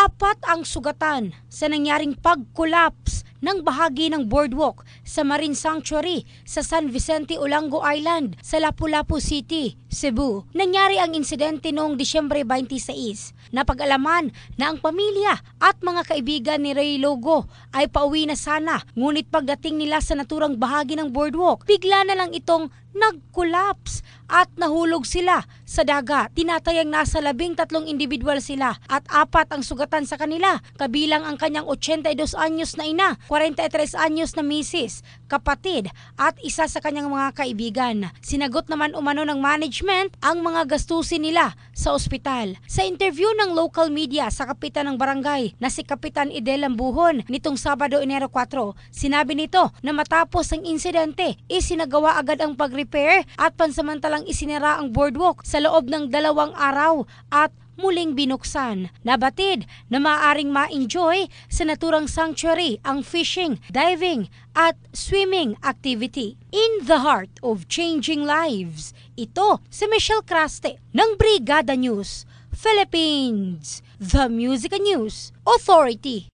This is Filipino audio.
Apat ang sugatan sa nangyaring pag-collapse ng bahagi ng boardwalk sa Marine Sanctuary sa San Vicente Olango Island sa Lapu-Lapu City, Cebu. Nangyari ang insidente noong Disyembre 26. Napag-alaman na ang pamilya at mga kaibigan ni Ray Logo ay pauwi na sana, ngunit pagdating nila sa naturang bahagi ng boardwalk, bigla na lang itong nag-collapse at nahulog sila sa dagat. Tinatayang nasa 13 individual sila at 4 ang sugatan sa kanila, kabilang ang kanyang 82 anyos na ina, 43 anyos na misis, kapatid at isa sa kanyang mga kaibigan. Sinagot naman umano ng management ang mga gastusin nila sa ospital. Sa interview ng local media sa kapitan ng barangay na si Kapitan Idel Lambuhon nitong Sabado, Enero 4, sinabi nito na matapos ang insidente, isinagawa agad ang pag-repair at pansamantalang isinara ang boardwalk sa loob ng 2 araw at muling binuksan. Nabatid na maaaring ma-enjoy sa naturang sanctuary ang fishing, diving at swimming activity. In the heart of changing lives, ito si Michelle Craste ng Brigada News Philippines, the Music and News Authority.